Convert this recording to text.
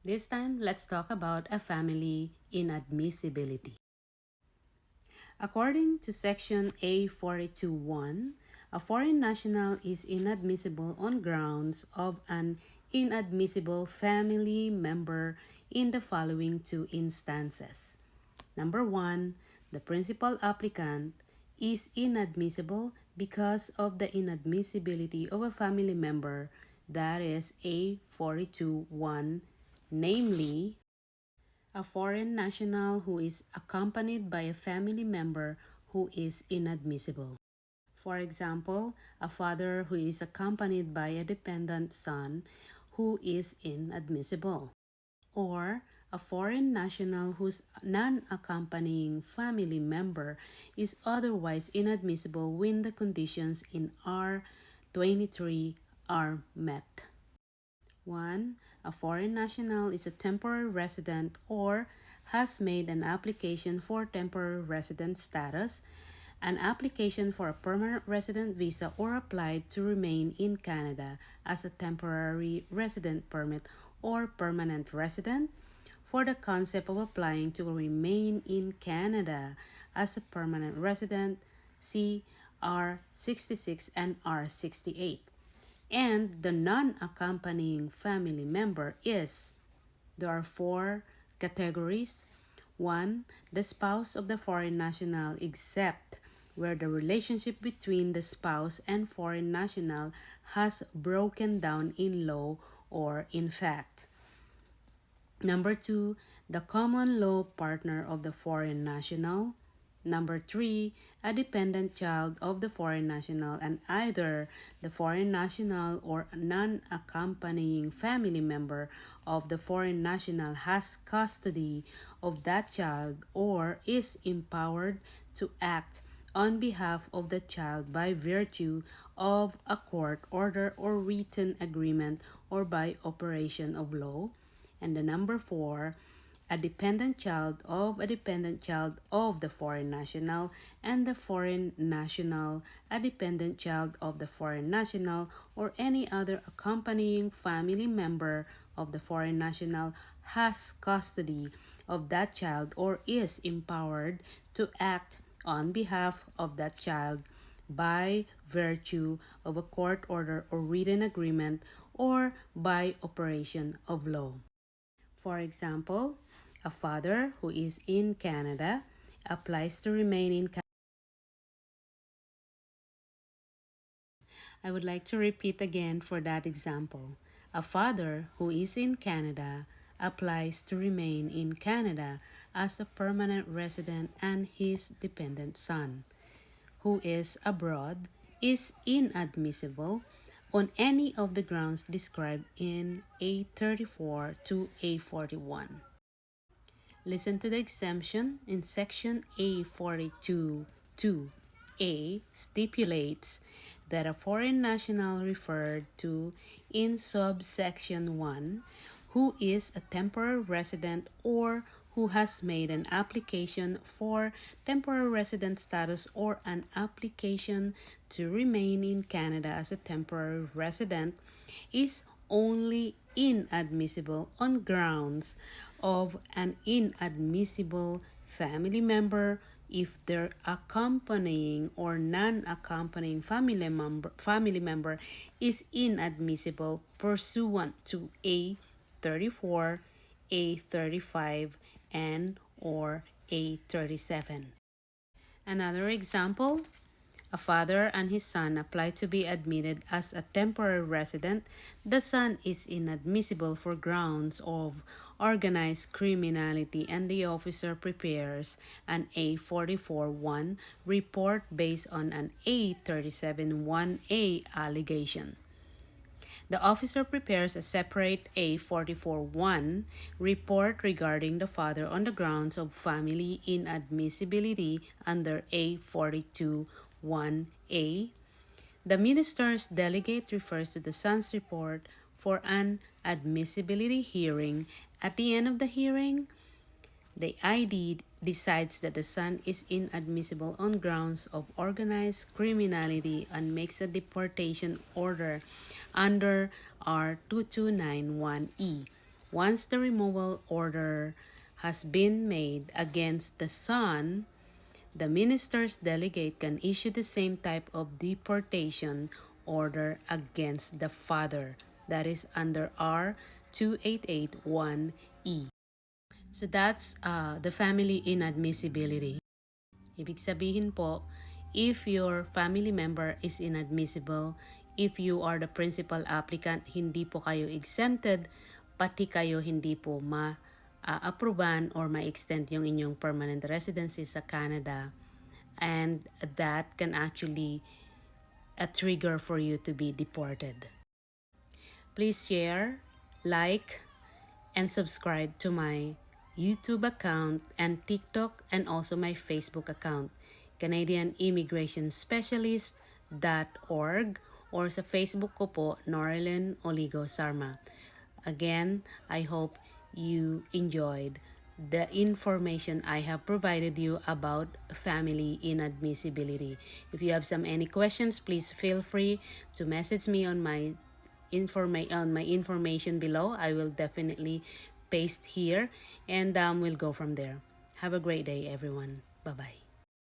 This time, let's talk about a family inadmissibility. According to Section A42(1), a foreign national is inadmissible on grounds of an inadmissible family member in the following two instances. Number one, the principal applicant is inadmissible because of the inadmissibility of a family member, that is A42(1), namely a foreign national who is accompanied by a family member who is inadmissible. For example, a father who is accompanied by a dependent son who is inadmissible, or a foreign national whose non-accompanying family member is otherwise inadmissible when the conditions in R23 are met. 1. A foreign national is a temporary resident or has made an application for temporary resident status, an application for a permanent resident visa, or applied to remain in Canada as a temporary resident permit or permanent resident. For the concept of applying to remain in Canada as a permanent resident, see R66 and R68. And the non-accompanying family member is, there are four categories. 1. The spouse of the foreign national, except where the relationship between the spouse and foreign national has broken down in law or in fact. Number 2, the common law partner of the foreign national. Number 3, a dependent child of the foreign national, and either the foreign national or a non-accompanying family member of the foreign national has custody of that child or is empowered to act on behalf of the child by virtue of a court order or written agreement or by operation of law. And the number 4, a dependent child of the foreign national, and the foreign national, a dependent child of the foreign national, or any other accompanying family member of the foreign national has custody of that child or is empowered to act on behalf of that child by virtue of a court order or written agreement or by operation of law. For example, a father who is in Canada applies to remain in Canada. I would like to repeat again for that example. A father who is in Canada applies to remain in Canada as a permanent resident, and his dependent son, who is abroad, is inadmissible on any of the grounds described in A34 to A41. Listen to the exemption in Section A42(2)(a) stipulates that a foreign national referred to in subsection 1 who is a temporary resident or who has made an application for temporary resident status or an application to remain in Canada as a temporary resident is only inadmissible on grounds of an inadmissible family member if their accompanying or non-accompanying family member is inadmissible pursuant to A34, A35, and or A37. Another example, a father and his son apply to be admitted as a temporary resident. The son is inadmissible for grounds of organized criminality, and the officer prepares an A44(1) report based on an A37(1)(a) allegation. The officer prepares a separate A44(1) report regarding the father on the grounds of family inadmissibility under A42(1)(a). The minister's delegate refers to the son's report for an admissibility hearing. At the end of the hearing, the ID decides that the son is inadmissible on grounds of organized criminality and makes a deportation order under R2291E. Once the removal order has been made against the son, the minister's delegate can issue the same type of deportation order against the father. That is under R 2881E. So that's the family inadmissibility. Ibig sabihin po, if your family member is inadmissible, if you are the principal applicant, hindi po kayo exempted, pati kayo hindi po ma-approvean or ma-extend yung inyong permanent residency sa Canada. And that can actually a trigger for you to be deported. Please share, like, and subscribe to my YouTube account and TikTok and also my Facebook account, CanadianImmigrationSpecialist.org, or sa Facebook ko po, Norilyn Oligo Sarma. Again, I hope you enjoyed the information I have provided you about family inadmissibility. If you have any questions, please feel free to message me on my information below. I will definitely paste here, and we'll go from there. Have a great day, everyone. Bye-bye.